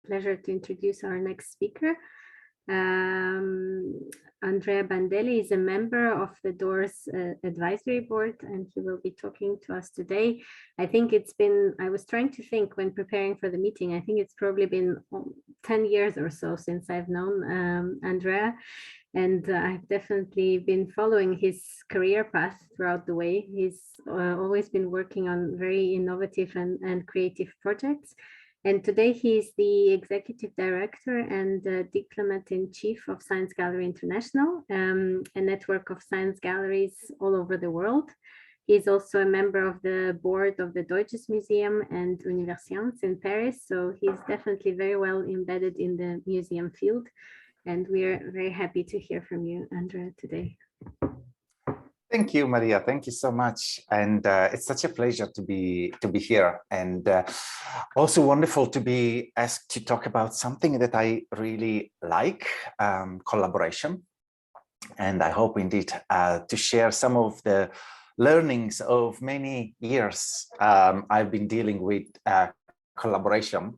pleasure to introduce our next speaker. Andrea Bandelli is a member of the DOORS advisory board, and he will be talking to us today. I think it's been, I was trying to think when preparing for the meeting, I think it's probably been 10 years or so since I've known Andrea. And I've definitely been following his career path throughout the way. He's always been working on very innovative and creative projects. And today he's the executive director and diplomat in chief of Science Gallery International, a network of science galleries all over the world. He's also a member of the board of the Deutsches Museum and Universiens in Paris. So he's definitely very well embedded in the museum field. And we're very happy to hear from you, Andrea, today. Thank you, Maria. Thank you so much. And it's such a pleasure to be here, and also wonderful to be asked to talk about something that I really like, collaboration. And I hope indeed to share some of the learnings of many years I've been dealing with collaboration,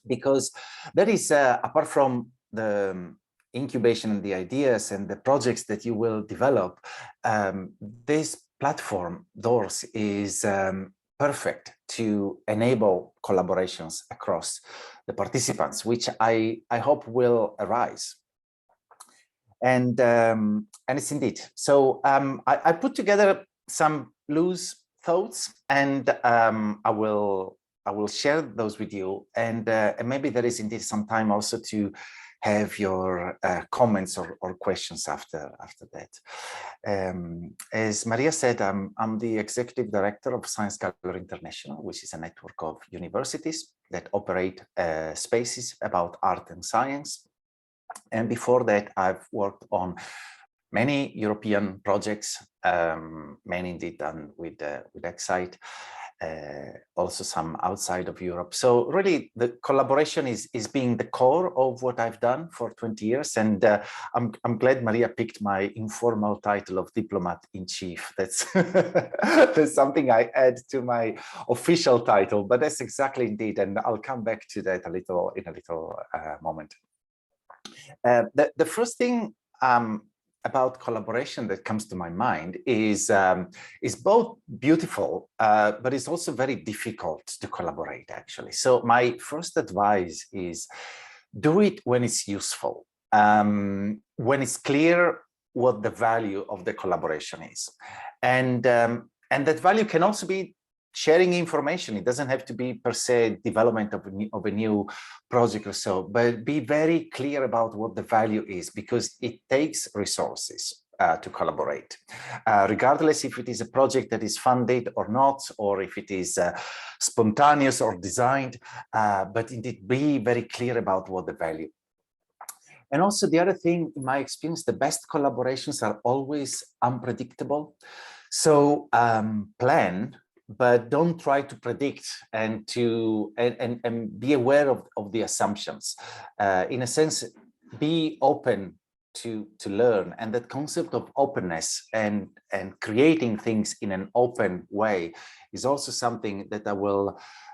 because that is, apart from the incubation and the ideas and the projects that you will develop, this platform, DOORS, is perfect to enable collaborations across the participants, which I hope will arise. And it's indeed. So I put together some loose thoughts, and I will share those with you. And maybe there is indeed some time also to have your comments or questions after that. As Maria said, I'm the executive director of Science Gallery International, which is a network of universities that operate spaces about art and science. And before that, I've worked on many European projects, many indeed done with Excite, also some outside of Europe. So really the collaboration is being the core of what I've done for 20 years. And I'm glad Maria picked my informal title of diplomat in chief. That's, that's something I add to my official title, but that's exactly indeed. And I'll come back to that in a little moment. The first thing about collaboration that comes to my mind is both beautiful, but it's also very difficult to collaborate, actually. So my first advice is do it when it's useful, when it's clear what the value of the collaboration is. And that value can also be sharing information. It doesn't have to be per se development of a new project or so, but be very clear about what the value is, because it takes resources to collaborate, regardless if it is a project that is funded or not, or if it is spontaneous or designed, but indeed be very clear about what the value. And also the other thing, in my experience, the best collaborations are always unpredictable. So plan, but don't try to predict, and be aware of the assumptions. In a sense, be open to learn, and that concept of openness and creating things in an open way is also something that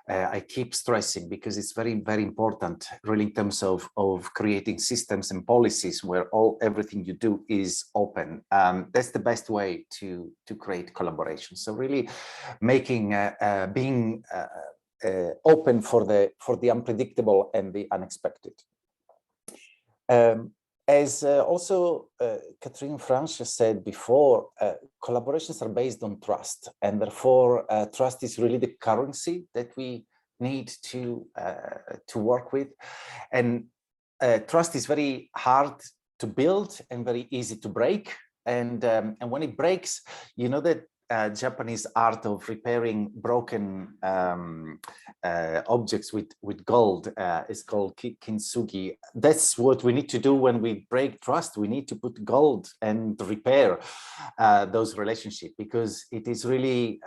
I keep stressing, because it's very, very important, really, in terms of creating systems and policies where everything you do is open. That's the best way to create collaboration. So really making being open for the unpredictable and the unexpected. As also Catherine Franche said before, collaborations are based on trust, and therefore trust is really the currency that we need to work with. And trust is very hard to build and very easy to break. And when it breaks, you know that Japanese art of repairing broken objects with gold is called kintsugi. That's what we need to do when we break trust. We need to put gold and repair those relationships, because it is really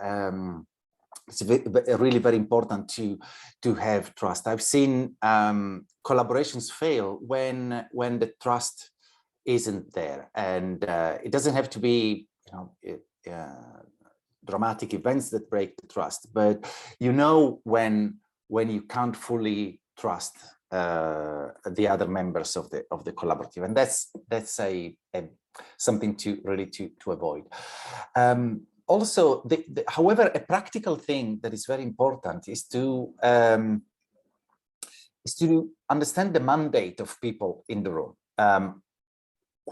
it's really very important to have trust. I've seen collaborations fail when the trust isn't there, and it doesn't have to be, dramatic events that break the trust, but when you can't fully trust the other members of the collaborative, and that's something to really to avoid. Also, however, a practical thing that is very important is to understand the mandate of people in the room.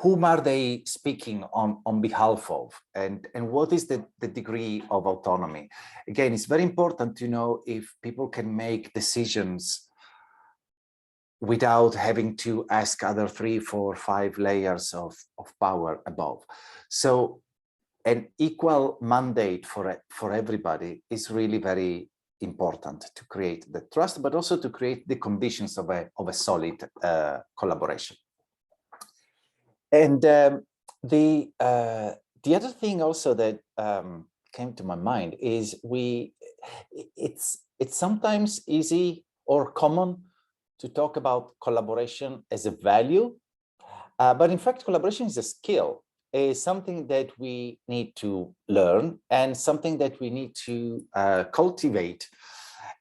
Whom are they speaking on behalf of, and what is the degree of autonomy? Again, it's very important to know if people can make decisions without having to ask other 3, 4, 5 layers of power above. So an equal mandate for everybody is really very important to create the trust, but also to create the conditions of a solid collaboration. And the other thing also that came to my mind is it's sometimes easy or common to talk about collaboration as a value, but in fact, collaboration is a skill, is something that we need to learn and something that we need to cultivate,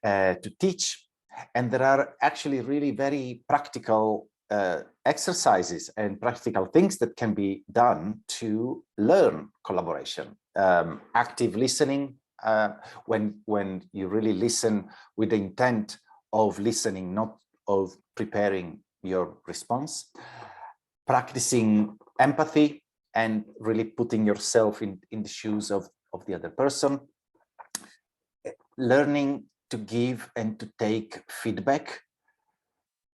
to teach. And there are actually really very practical exercises and practical things that can be done to learn collaboration. Active listening, when you really listen with the intent of listening, not of preparing your response. Practicing empathy and really putting yourself in the shoes of the other person. Learning to give and to take feedback,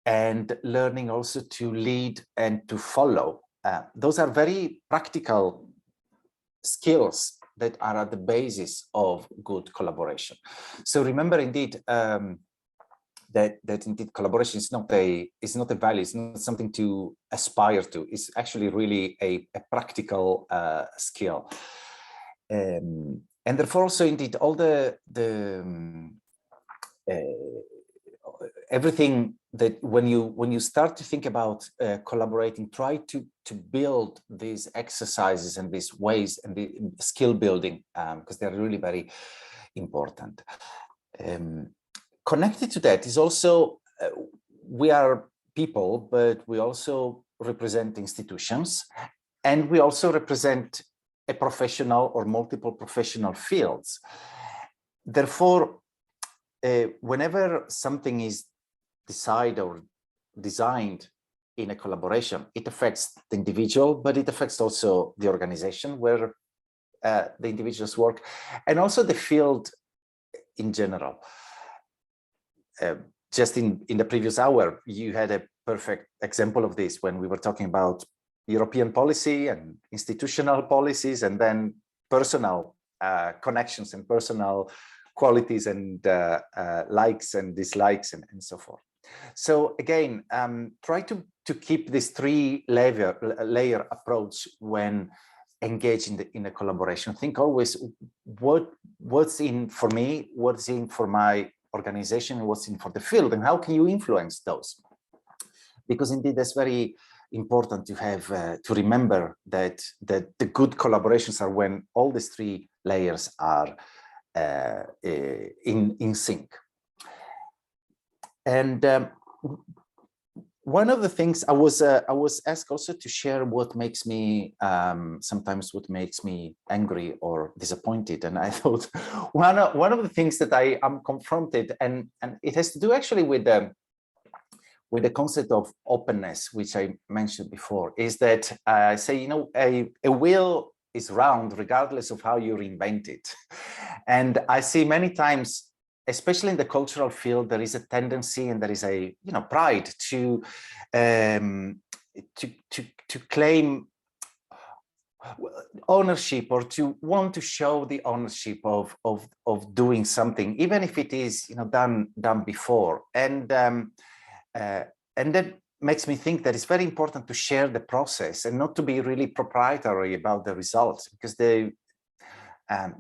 and learning also to lead and to follow. Those are very practical skills that are at the basis of good collaboration. So remember, indeed, that indeed collaboration is not a value, it's not something to aspire to. It's actually really a practical skill. And therefore also indeed all everything that when you start to think about collaborating, try to build these exercises and these ways and the skill building, because they're really very important. Connected to that is also, we are people, but we also represent institutions, and we also represent a professional or multiple professional fields. Therefore, whenever something is decided or designed in a collaboration, it affects the individual, but it affects also the organization where the individuals work, and also the field in general. Just in the previous hour, you had a perfect example of this when we were talking about European policy and institutional policies, and then personal connections and personal qualities and likes and dislikes and so forth. So again, try to keep this 3-layer approach when engaged in a collaboration. Think always what's in for me, what's in for my organization, and what's in for the field, and how can you influence those? Because indeed that's very important to have to remember that the good collaborations are when all these 3 layers are in sync. And one of the things I was asked also to share what makes me sometimes what makes me angry or disappointed, and I thought one of the things that I am confronted, and it has to do actually with the concept of openness, which I mentioned before, is that I say, you know, a wheel is round regardless of how you reinvent it. And I see many times, especially in the cultural field, there is a tendency and there is a pride to claim ownership, or to want to show the ownership of doing something, even if it is done before. And that makes me think that it's very important to share the process and not to be really proprietary about the results, because the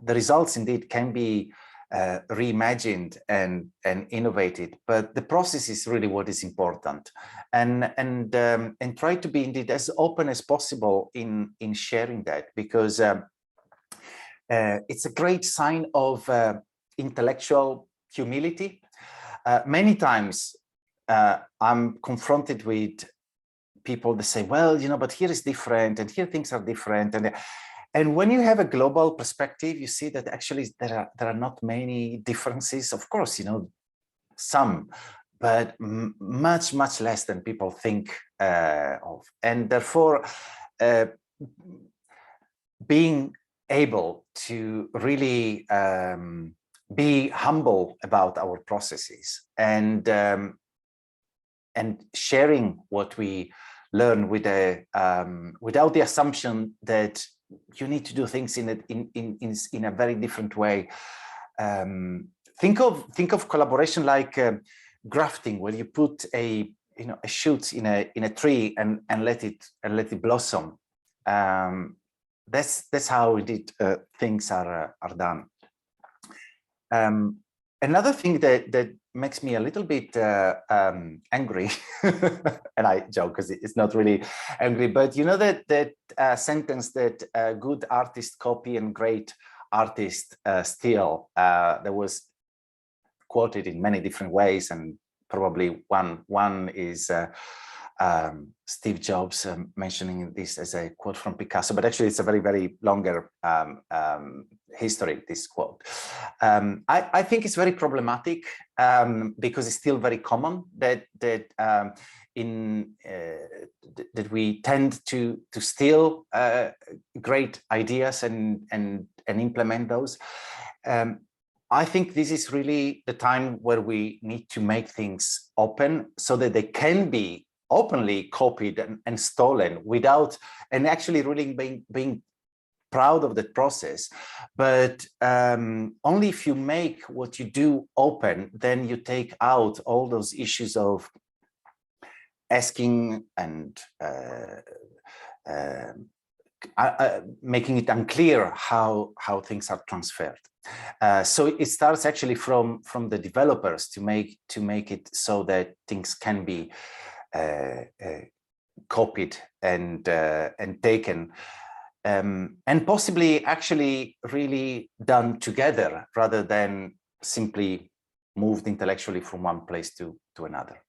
results indeed can be reimagined and innovated, but the process is really what is important. And try to be indeed as open as possible in sharing that, because it's a great sign of intellectual humility. Many times I'm confronted with people that say, well, but here is different and here things are different. And when you have a global perspective, you see that actually there are not many differences. Of course, some, but much less than people think of. And therefore, being able to really be humble about our processes and sharing what we learn with without the assumption that you need to do things in a very different way. Think of collaboration like grafting, where you put a shoot in a tree and let it blossom. That's how indeed things are done. Another thing that makes me a little bit angry, and I joke because it's not really angry, but that sentence that good artists copy and great artists steal, that was quoted in many different ways, and probably one is Steve Jobs mentioning this as a quote from Picasso, but actually it's a very, very longer history, this quote. I think it's very problematic because it's still very common that we tend to steal great ideas and implement those. I think this is really the time where we need to make things open so that they can be openly copied and stolen without, and actually really being proud of that process. But only if you make what you do open, then you take out all those issues of asking and making it unclear how things are transferred. So it starts actually from the developers to make it so that things can be copied and taken, and possibly actually really done together rather than simply moved intellectually from one place to another.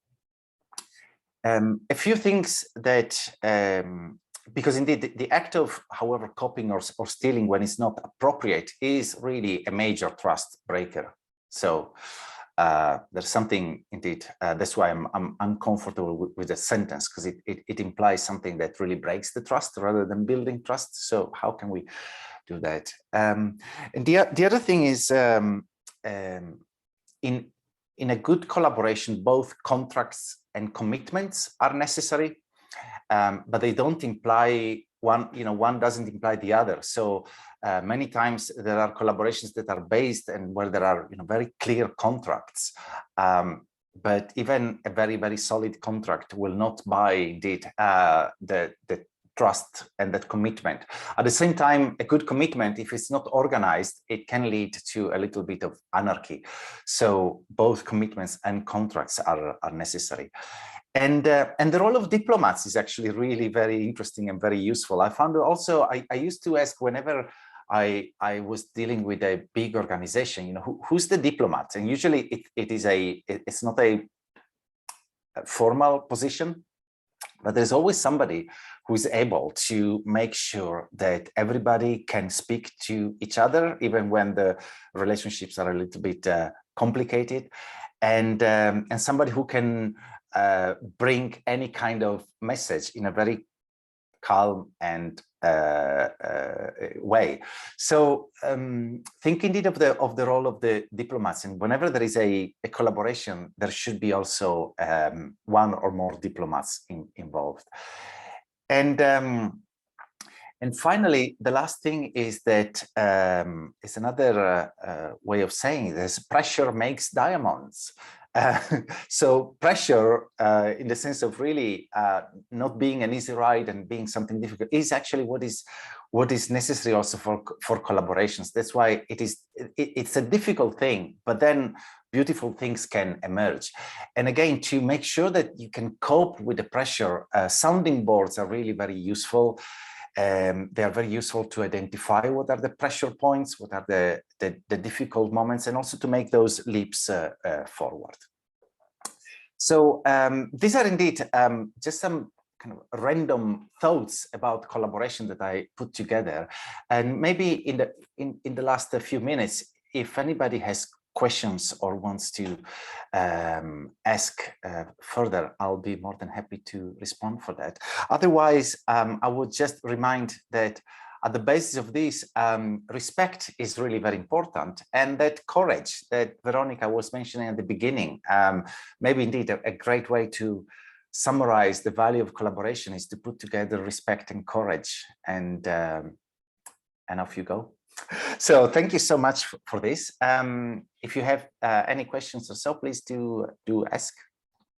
A few things that because indeed the act of, however, copying or stealing when it's not appropriate is really a major trust breaker. So there's something indeed, that's why I'm uncomfortable with the sentence, because it implies something that really breaks the trust rather than building trust. So how can we do that? And the other thing is, in a good collaboration, both contracts and commitments are necessary. But they don't imply one doesn't imply the other. So many times there are collaborations that are based and where there are very clear contracts. But even a very, very solid contract will not buy indeed the trust and that commitment. At the same time, a good commitment, if it's not organized, it can lead to a little bit of anarchy. So both commitments and contracts are necessary. And the role of diplomats is actually really very interesting and very useful. I found also, I used to ask whenever I was dealing with a big organization, who's the diplomat? And usually it's not a formal position, but there's always somebody who's able to make sure that everybody can speak to each other, even when the relationships are a little bit complicated, and somebody who can bring any kind of message in a very calm and way. So think indeed of the role of the diplomats, and whenever there is a collaboration, there should be also one or more diplomats involved. And finally, the last thing is that it's another way of saying this: pressure makes diamonds. So pressure, in the sense of really not being an easy ride and being something difficult, is actually what is necessary also for collaborations. That's why it's a difficult thing, but then beautiful things can emerge. And again, to make sure that you can cope with the pressure, sounding boards are really very useful. They are very useful to identify what are the pressure points, what are the difficult moments, and also to make those leaps forward. So these are indeed just some kind of random thoughts about collaboration that I put together. And maybe in the last few minutes, if anybody has questions or wants to ask further, I'll be more than happy to respond for that. Otherwise, I would just remind that at the basis of this, respect is really very important, and that courage that Veronica was mentioning at the beginning, maybe indeed a great way to summarize the value of collaboration is to put together respect and courage, and off you go. So thank you so much for this. If you have any questions or so, please do ask.